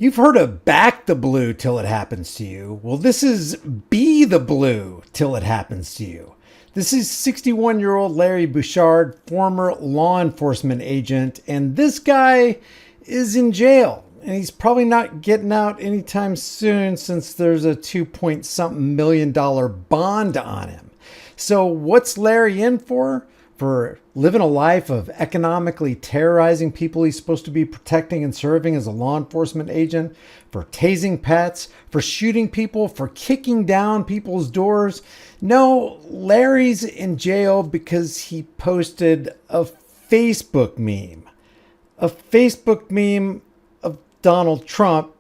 You've heard of back the blue till it happens to you. Well, this is be the blue till it happens to you. This is 61-year-old Larry Buchard, former law enforcement agent, and this guy is in jail. And he's probably not getting out anytime soon since there's a $2-point-something million bond on him. So what's Larry in for? For living a life of economically terrorizing people he's supposed to be protecting and serving as a law enforcement agent, for tasing pets, for shooting people, for kicking down people's doors. No, Larry's in jail because he posted a Facebook meme. A Facebook meme of Donald Trump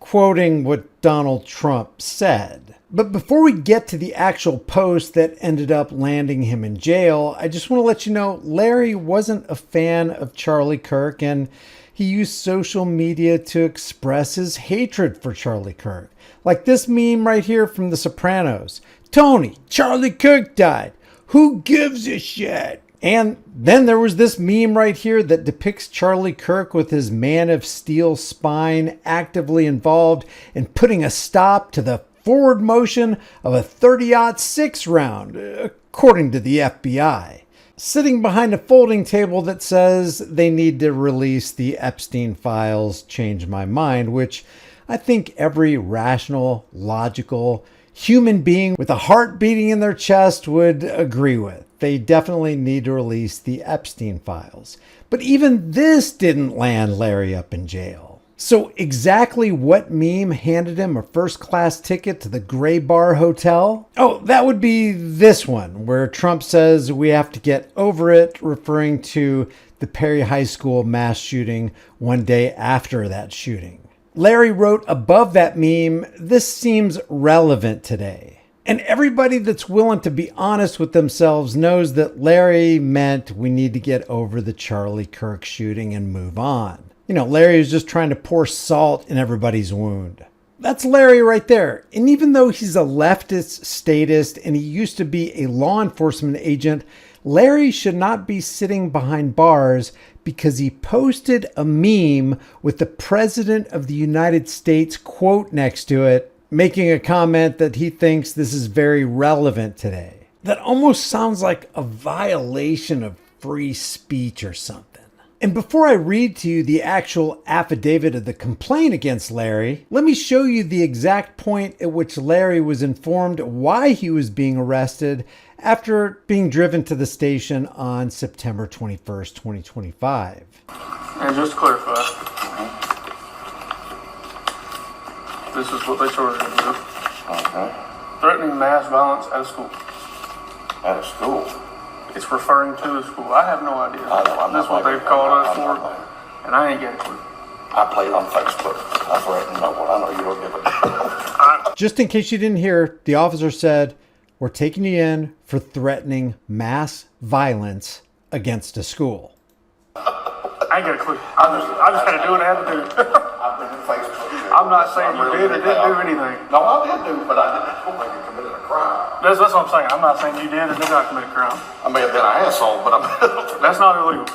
quoting what Donald Trump said. But before we get to the actual post that ended up landing him in jail, I just want to let you know Larry wasn't a fan of Charlie Kirk, and he used social media to express his hatred for Charlie Kirk. Like this meme right here from The Sopranos. Tony, Charlie Kirk died. Who gives a shit? And then there was this meme right here that depicts Charlie Kirk with his Man of Steel spine actively involved in putting a stop to the forward motion of a 30-06 round, according to the FBI. Sitting behind a folding table that says they need to release the Epstein files, change my mind, which I think every rational, logical human being with a heart beating in their chest would agree with. They definitely need to release the Epstein files. But even this didn't land Larry up in jail. So exactly what meme handed him a first-class ticket to the Gray Bar Hotel? Oh, that would be this one, where Trump says we have to get over it, referring to the Perry High School mass shooting one day after that shooting. Larry wrote above that meme, "This seems relevant today." And everybody that's willing to be honest with themselves knows that Larry meant we need to get over the Charlie Kirk shooting and move on. You know, Larry was just trying to pour salt in everybody's wound. That's Larry right there. And even though he's a leftist statist and he used to be a law enforcement agent, Larry should not be sitting behind bars because he posted a meme with the President of the United States quote next to it, making a comment that he thinks this is very relevant today. That almost sounds like a violation of free speech or something. And before I read to you the actual affidavit of the complaint against Larry, let me show you the exact point at which Larry was informed why he was being arrested after being driven to the station on September 21st, 2025. And just to clarify, this is what they charged him with. Okay. Threatening mass violence at a school. At a school? It's referring to a school. I have no idea. I know. That's what they've called us for, and I ain't got a clue. I played on Facebook. I threatened no one. I know you don't give a Just in case you didn't hear, the officer said, "We're taking you in for threatening mass violence against a school." I ain't got a clue. I just had to do what I had to do. I've been in Facebook. I'm not saying you did or didn't do anything. No, I did do, but I don't think you committed a crime. That's what I'm saying. I'm not saying you did or did not commit a crime. I may have been an asshole, but That's not illegal.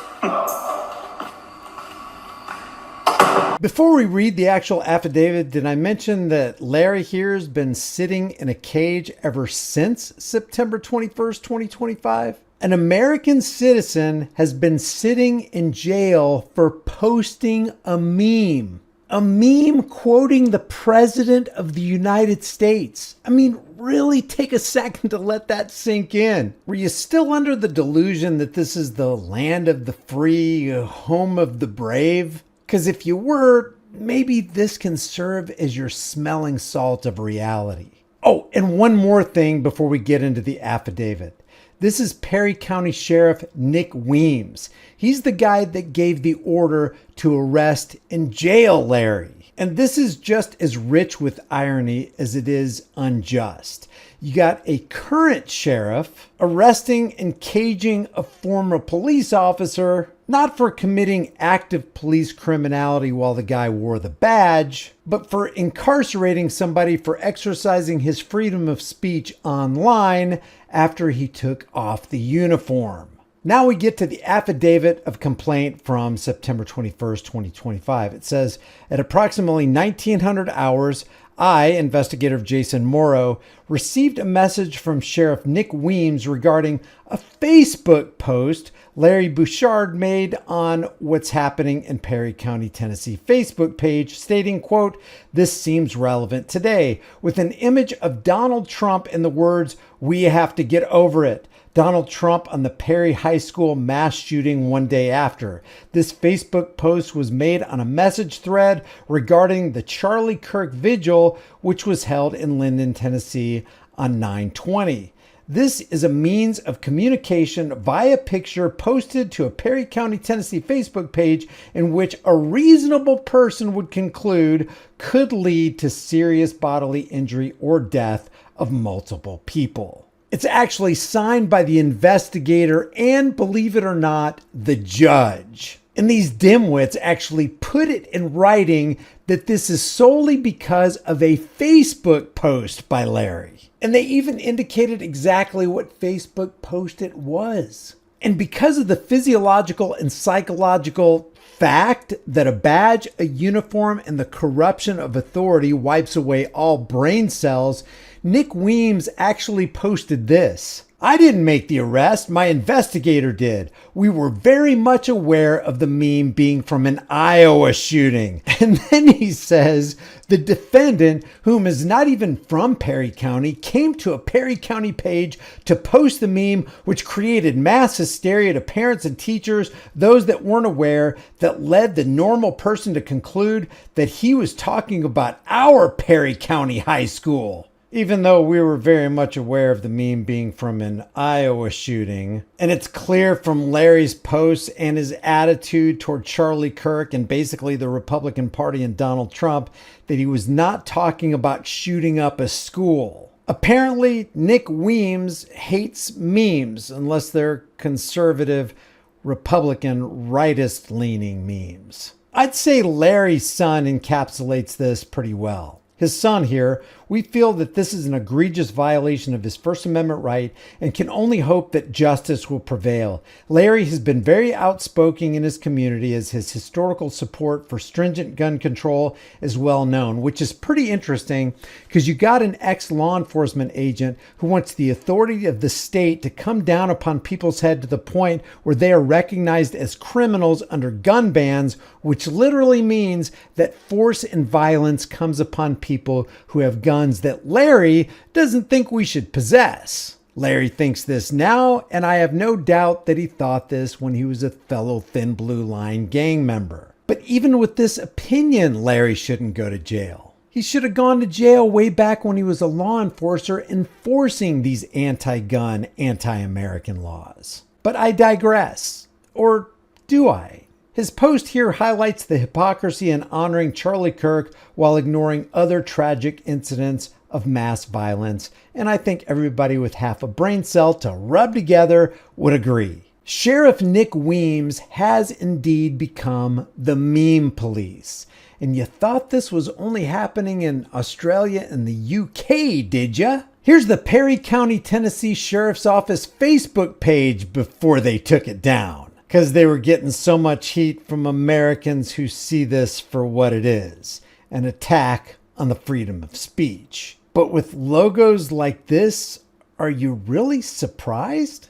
Before we read the actual affidavit, did I mention that Larry here has been sitting in a cage ever since September 21st, 2025? An American citizen has been sitting in jail for posting a meme. A meme quoting the President of the United States. I mean, really take a second to let that sink in. Were you still under the delusion that this is the land of the free, home of the brave? Because if you were, maybe this can serve as your smelling salt of reality. Oh, and one more thing before we get into the affidavit. This is Perry County Sheriff Nick Weems. He's the guy that gave the order to arrest and jail Larry. And this is just as rich with irony as it is unjust. You got a current sheriff arresting and caging a former police officer, not for committing active police criminality while the guy wore the badge, but for incarcerating somebody for exercising his freedom of speech online after he took off the uniform. Now we get to the affidavit of complaint from September 21st, 2025. It says, at approximately 1900 hours, I, investigator Jason Morrow, received a message from Sheriff Nick Weems regarding a Facebook post Larry Buchard made on What's Happening in Perry County, Tennessee Facebook page stating, quote, "This seems relevant today," with an image of Donald Trump and the words, "We have to get over it." Donald Trump on the Perry High School mass shooting one day after. This Facebook post was made on a message thread regarding the Charlie Kirk Vigil, which was held in Linden, Tennessee on 9/20. This is a means of communication via picture posted to a Perry County, Tennessee Facebook page in which a reasonable person would conclude could lead to serious bodily injury or death of multiple people. It's actually signed by the investigator and, believe it or not, the judge. And these dimwits actually put it in writing that this is solely because of a Facebook post by Larry. And they even indicated exactly what Facebook post it was. And because of the physiological and psychological fact that a badge, a uniform, and the corruption of authority wipes away all brain cells, Nick Weems actually posted this. "I didn't make the arrest, my investigator did. We were very much aware of the meme being from an Iowa shooting." And then he says, the defendant, whom is not even from Perry County, came to a Perry County page to post the meme, which created mass hysteria to parents and teachers, those that weren't aware, that led the normal person to conclude that he was talking about our Perry County high school. Even though we were very much aware of the meme being from an Iowa shooting. And it's clear from Larry's posts and his attitude toward Charlie Kirk and basically the Republican Party and Donald Trump that he was not talking about shooting up a school. Apparently, Nick Weems hates memes unless they're conservative, Republican, rightist-leaning memes. I'd say Larry's son encapsulates this pretty well. His son here, we feel that this is an egregious violation of his First Amendment right and can only hope that justice will prevail. Larry has been very outspoken in his community as his historical support for stringent gun control is well known, which is pretty interesting because you got an ex-law enforcement agent who wants the authority of the state to come down upon people's head to the point where they are recognized as criminals under gun bans, which literally means that force and violence comes upon people who have guns that Larry doesn't think we should possess. Larry thinks this now, and I have no doubt that he thought this when he was a fellow Thin Blue Line gang member. But even with this opinion, Larry shouldn't go to jail. He should have gone to jail way back when he was a law enforcer enforcing these anti-gun, anti-American laws. But I digress. Or do I? His post here highlights the hypocrisy in honoring Charlie Kirk while ignoring other tragic incidents of mass violence, and I think everybody with half a brain cell to rub together would agree. Sheriff Nick Weems has indeed become the meme police. And you thought this was only happening in Australia and the UK, did ya? Here's the Perry County, Tennessee Sheriff's Office Facebook page before they took it down, because they were getting so much heat from Americans who see this for what it is, an attack on the freedom of speech. But with logos like this, are you really surprised?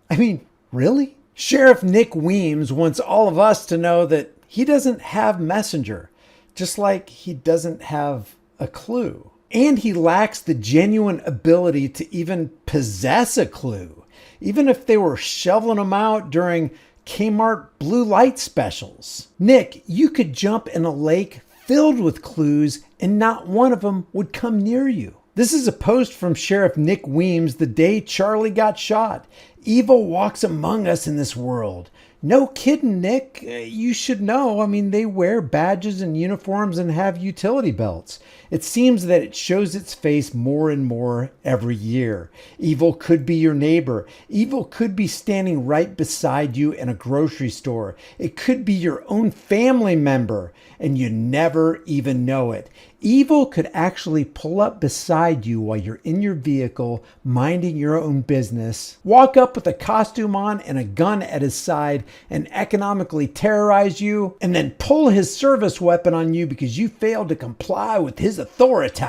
I mean, really? Sheriff Nick Weems wants all of us to know that he doesn't have Messenger, just like he doesn't have a clue. And he lacks the genuine ability to even possess a clue, even if they were shoveling them out during Kmart blue light specials. Nick, you could jump in a lake filled with clues and not one of them would come near you. This is a post from Sheriff Nick Weems the day Charlie got shot. Evil walks among us in this world. No kidding, Nick. You should know. I mean, they wear badges and uniforms and have utility belts. It seems that it shows its face more and more every year. Evil could be your neighbor. Evil could be standing right beside you in a grocery store. It could be your own family member, and you never even know it. Evil could actually pull up beside you while you're in your vehicle, minding your own business, walk up up with a costume on and a gun at his side and economically terrorize you, and then pull his service weapon on you because you failed to comply with his authority.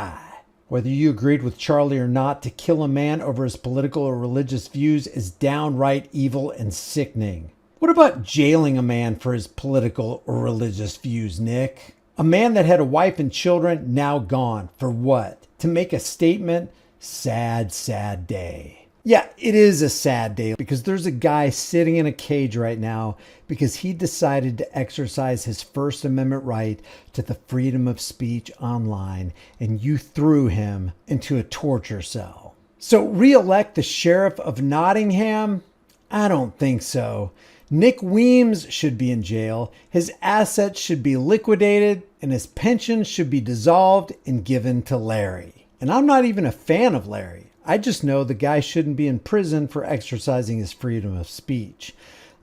Whether you agreed with Charlie or not, to kill a man over his political or religious views is downright evil and sickening. What about jailing a man for his political or religious views, Nick? A man that had a wife and children, now gone. For what? To make a statement? Sad, sad day. Yeah, it is a sad day because there's a guy sitting in a cage right now because he decided to exercise his First Amendment right to the freedom of speech online, and you threw him into a torture cell. So re-elect the sheriff of Nottingham? I don't think so. Nick Weems should be in jail, his assets should be liquidated, and his pension should be dissolved and given to Larry. And I'm not even a fan of Larry. I just know the guy shouldn't be in prison for exercising his freedom of speech.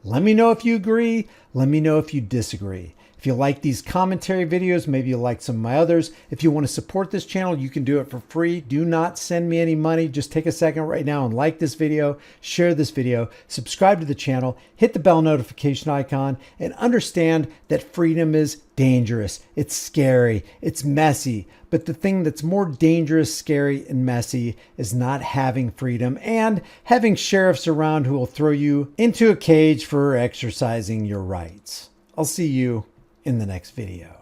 Let me know if you agree. Let me know if you disagree. If you like these commentary videos, maybe you'll like some of my others. If you want to support this channel, you can do it for free. Do not send me any money. Just take a second right now and like this video, share this video, subscribe to the channel, hit the bell notification icon, and understand that freedom is dangerous. It's scary. It's messy. But the thing that's more dangerous, scary, and messy is not having freedom and having sheriffs around who will throw you into a cage for exercising your rights. I'll see you in the next video.